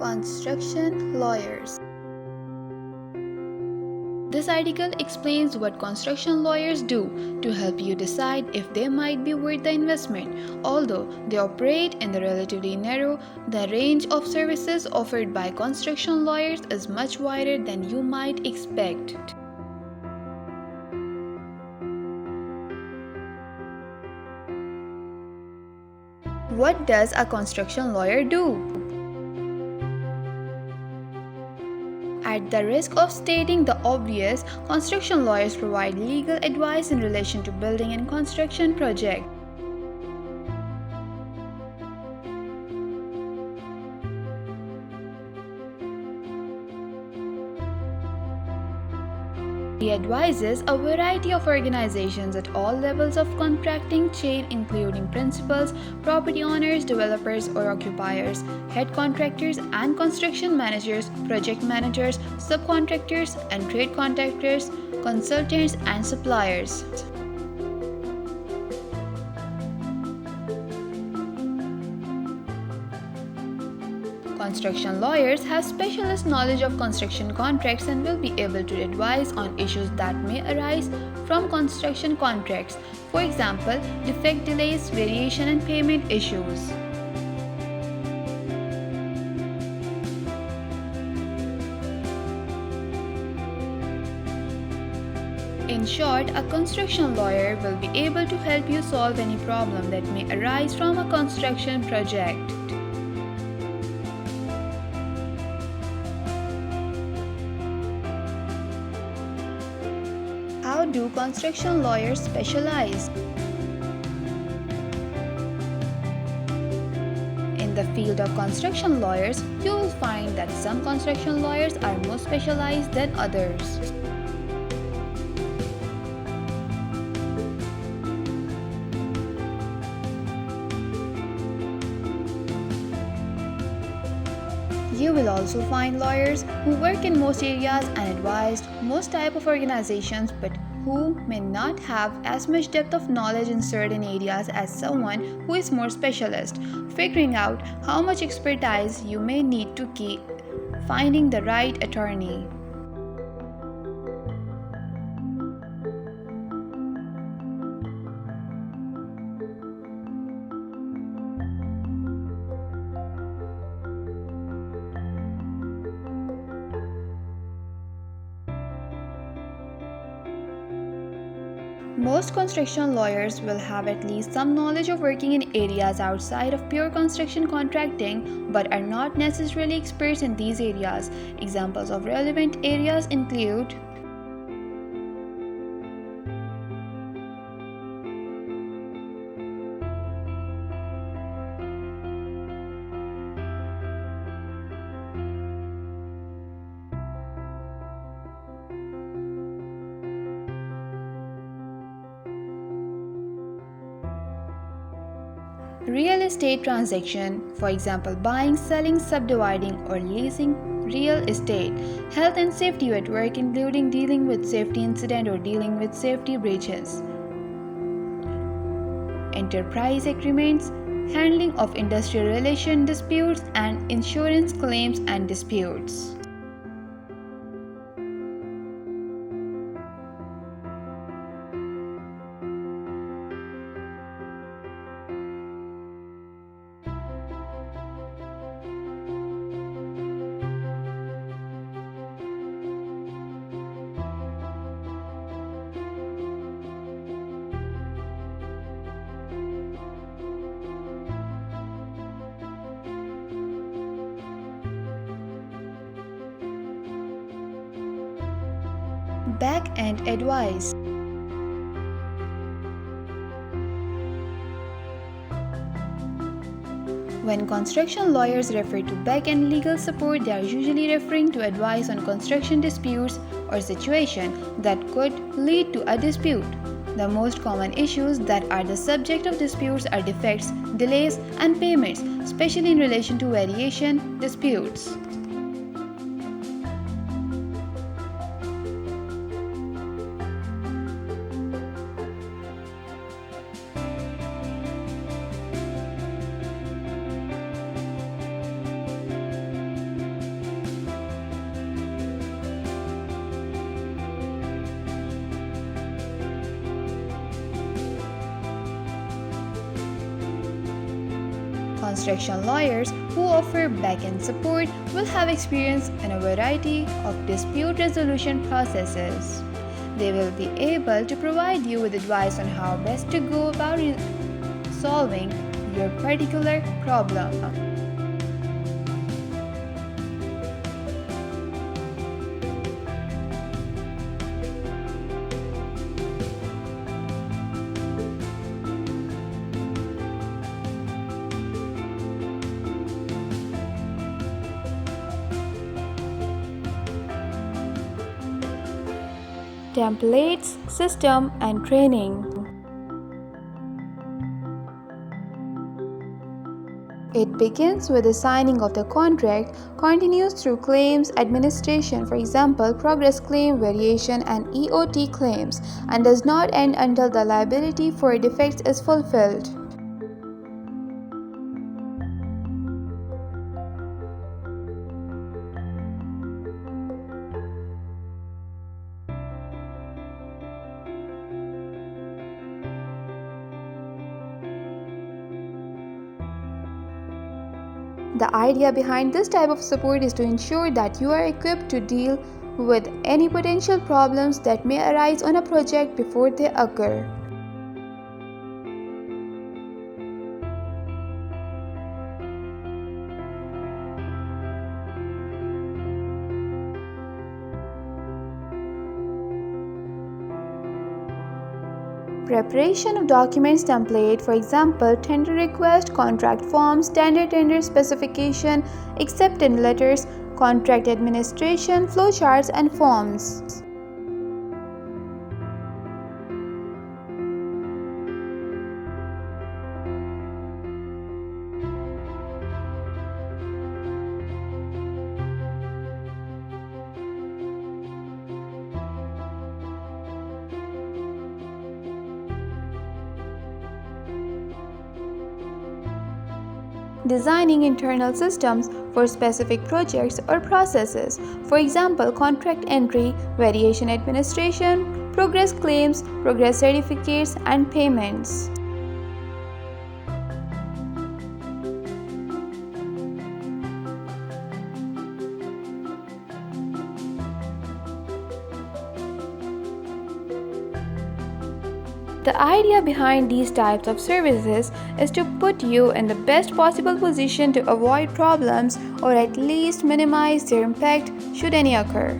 Construction lawyers. This article explains what construction lawyers do to help you decide if they might be worth the investment. Although they operate in the relatively narrow, the range of services offered by construction lawyers is much wider than you might expect. What does a construction lawyer do? At the risk of stating the obvious, construction lawyers provide legal advice in relation to building and construction projects. He advises a variety of organizations at all levels of contracting chain, including principals, property owners, developers or occupiers, head contractors and construction managers, project managers, subcontractors and trade contractors, consultants and suppliers. Construction lawyers have specialist knowledge of construction contracts and will be able to advise on issues that may arise from construction contracts, for example, defect delays, variation and payment issues. In short, a construction lawyer will be able to help you solve any problem that may arise from a construction project. How do construction lawyers specialize? In the field of construction lawyers, you will find that some construction lawyers are more specialized than others. You will also find lawyers who work in most areas and advise most type of organizations but who may not have as much depth of knowledge in certain areas as someone who is more specialist. Figuring out how much expertise you may need to keep finding the right attorney. Most construction lawyers will have at least some knowledge of working in areas outside of pure construction contracting but are not necessarily experts in these areas. Examples of relevant areas include real estate transaction, for example buying, selling, subdividing or leasing real estate, health and safety at work including dealing with safety incident or dealing with safety breaches, enterprise agreements, handling of industrial relation disputes and insurance claims and disputes. Backend advice. When construction lawyers refer to back-end legal support, they are usually referring to advice on construction disputes or situations that could lead to a dispute. The most common issues that are the subject of disputes are defects, delays, and payments, especially in relation to variation disputes. construction lawyers who offer backend support will have experience in a variety of dispute resolution processes. They will be able to provide you with advice on how best to go about solving your particular problem. Templates, system, and training. It begins with the signing of the contract, continues through claims administration, for example, progress claim, variation, and EOT claims, and does not end until the liability for defects is fulfilled. The idea behind this type of support is to ensure that you are equipped to deal with any potential problems that may arise on a project before they occur. Preparation of documents template, for example, tender request, contract forms, standard tender specification, acceptance letters, contract administration, flowcharts, and forms. Designing internal systems for specific projects or processes, for example, contract entry, variation administration, progress claims, progress certificates, and payments. The idea behind these types of services is to put you in the best possible position to avoid problems or at least minimize their impact should any occur.